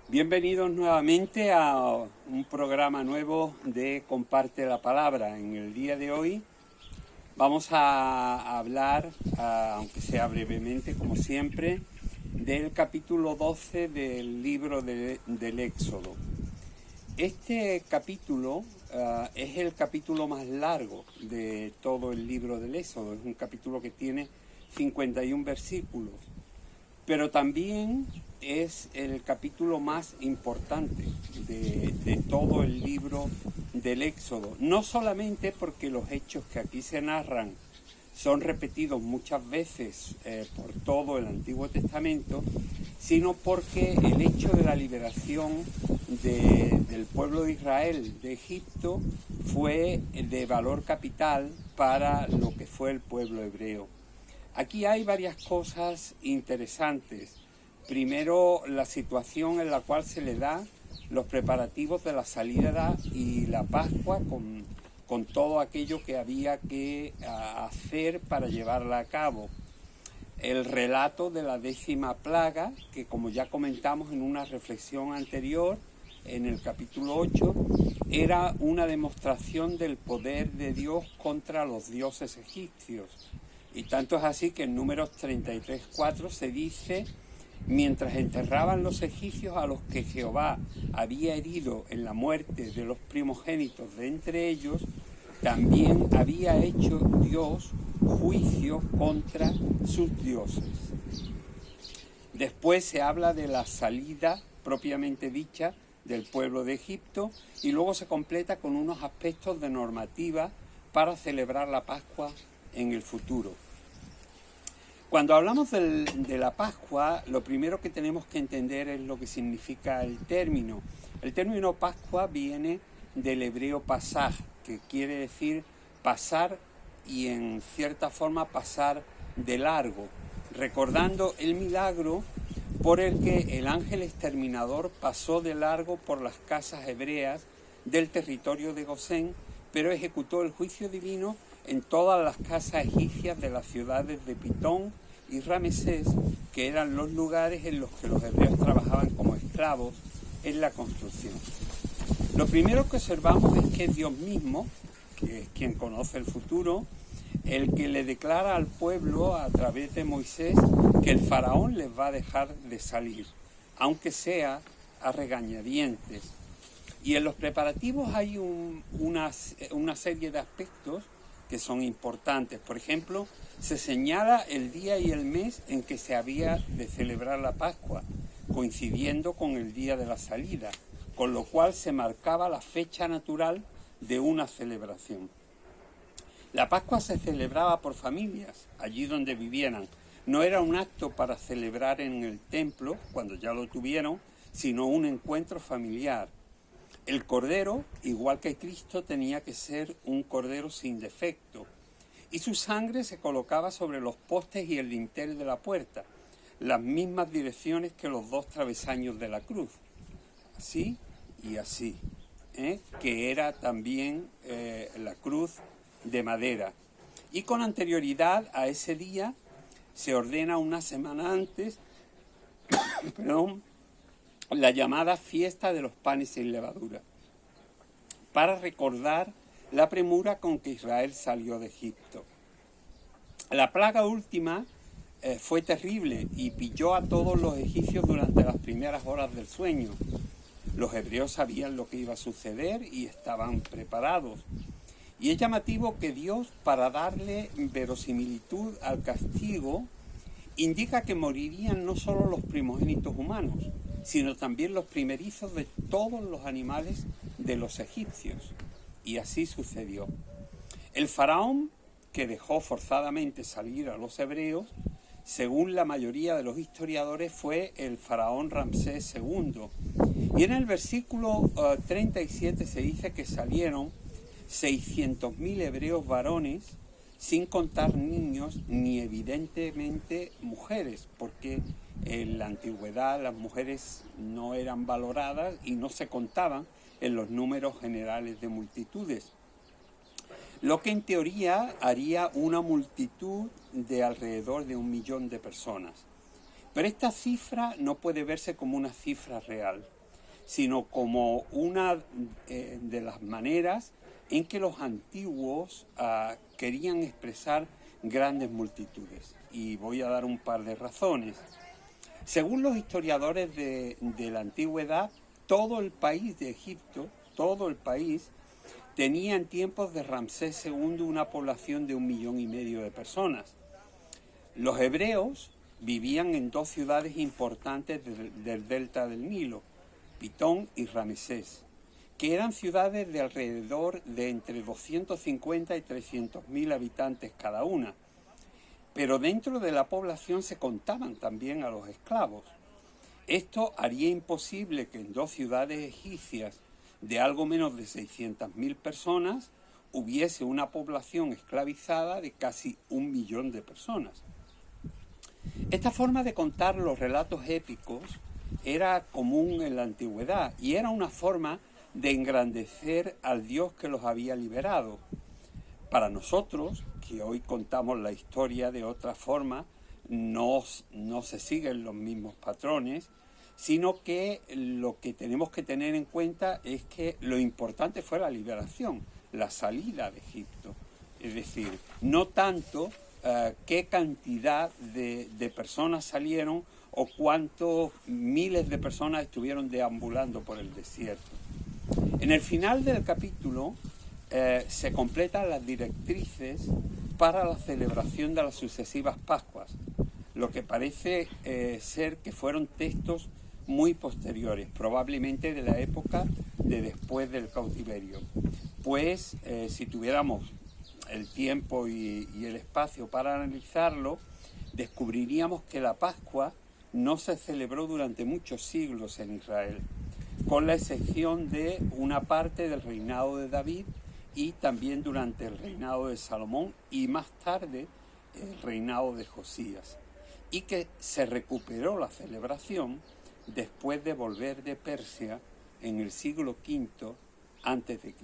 Bienvenidos nuevamente a un programa nuevo de Comparte la Palabra. En el día de hoy vamos a hablar, aunque sea brevemente como siempre, del capítulo 12 del libro del Éxodo. Este capítulo es el capítulo más largo de todo el libro del Éxodo. Es un capítulo que tiene 51 versículos. Pero también es el capítulo más importante de todo el libro del Éxodo. No solamente porque los hechos que aquí se narran son repetidos muchas veces por todo el Antiguo Testamento, sino porque el hecho de la liberación del pueblo de Israel de Egipto fue de valor capital para lo que fue el pueblo hebreo. Aquí hay varias cosas interesantes. Primero, la situación en la cual se le da los preparativos de la salida y la Pascua con todo aquello que había que hacer para llevarla a cabo. El relato de la 10ª plaga, que como ya comentamos en una reflexión anterior, en el capítulo 8, era una demostración del poder de Dios contra los dioses egipcios. Y tanto es así que en Números 33:4 se dice: mientras enterraban los egipcios a los que Jehová había herido en la muerte de los primogénitos de entre ellos, también había hecho Dios juicio contra sus dioses. Después se habla de la salida propiamente dicha del pueblo de Egipto y luego se completa con unos aspectos de normativa para celebrar la Pascua en el futuro. Cuando hablamos de la Pascua, lo primero que tenemos que entender es lo que significa el término. El término Pascua viene del hebreo pasaj, que quiere decir pasar y en cierta forma pasar de largo, recordando el milagro por el que el ángel exterminador pasó de largo por las casas hebreas del territorio de Gosén, pero ejecutó el juicio divino en todas las casas egipcias de las ciudades de Pitón y Ramesés, que eran los lugares en los que los hebreos trabajaban como esclavos en la construcción. Lo primero que observamos es que Dios mismo, que es quien conoce el futuro, el que le declara al pueblo a través de Moisés que el faraón les va a dejar de salir, aunque sea a regañadientes. Y en los preparativos hay una serie de aspectos que son importantes. Por ejemplo, se señala el día y el mes en que se había de celebrar la Pascua, coincidiendo con el día de la salida, con lo cual se marcaba la fecha natural de una celebración. La Pascua se celebraba por familias, allí donde vivieran. No era un acto para celebrar en el templo, cuando ya lo tuvieron, sino un encuentro familiar. El cordero, igual que Cristo, tenía que ser un cordero sin defecto, y su sangre se colocaba sobre los postes y el dintel de la puerta, las mismas direcciones que los dos travesaños de la cruz, así y así, que era también la cruz de madera. Y con anterioridad a ese día se ordena una semana antes la llamada fiesta de los panes sin levadura, para recordar la premura con que Israel salió de Egipto. La plaga última fue terrible y pilló a todos los egipcios durante las primeras horas del sueño. Los hebreos sabían lo que iba a suceder y estaban preparados. Y es llamativo que Dios, para darle verosimilitud al castigo, indica que morirían no solo los primogénitos humanos, sino también los primerizos de todos los animales de los egipcios. Y así sucedió. El faraón, que dejó forzadamente salir a los hebreos, según la mayoría de los historiadores, fue el faraón Ramsés II. Y en el versículo 37 se dice que salieron 600.000 hebreos varones, sin contar niños ni evidentemente mujeres, porque en la antigüedad las mujeres no eran valoradas y no se contaban en los números generales de multitudes. Lo que en teoría haría una multitud de alrededor de 1 millón de personas. Pero esta cifra no puede verse como una cifra real. sino como una de las maneras en que los antiguos querían expresar grandes multitudes. Y voy a dar un par de razones. Según los historiadores de la antigüedad, todo el país de Egipto, todo el país, tenía en tiempos de Ramsés II una población de 1,5 millones de personas. Los hebreos vivían en 2 ciudades importantes del delta del Nilo, Pitón y Ramesés, que eran ciudades de alrededor de entre 250 y 300.000 habitantes cada una. Pero dentro de la población se contaban también a los esclavos. Esto haría imposible que en 2 ciudades egipcias de algo menos de 600.000 personas hubiese una población esclavizada de casi 1 millón de personas. Esta forma de contar los relatos épicos era común en la antigüedad y era una forma de engrandecer al Dios que los había liberado. Para nosotros, que hoy contamos la historia de otra forma, no se siguen los mismos patrones, sino que lo que tenemos que tener en cuenta es que lo importante fue la liberación, la salida de Egipto. Es decir, no tanto qué cantidad de personas salieron o cuántos miles de personas estuvieron deambulando por el desierto. En el final del capítulo se completan las directrices para la celebración de las sucesivas Pascuas, lo que parece ser que fueron textos muy posteriores, probablemente de la época de después del cautiverio. Pues si tuviéramos el tiempo y el espacio para analizarlo, descubriríamos que la Pascua no se celebró durante muchos siglos en Israel, con la excepción de una parte del reinado de David y también durante el reinado de Salomón y más tarde el reinado de Josías, y que se recuperó la celebración después de volver de Persia en el siglo V a.C.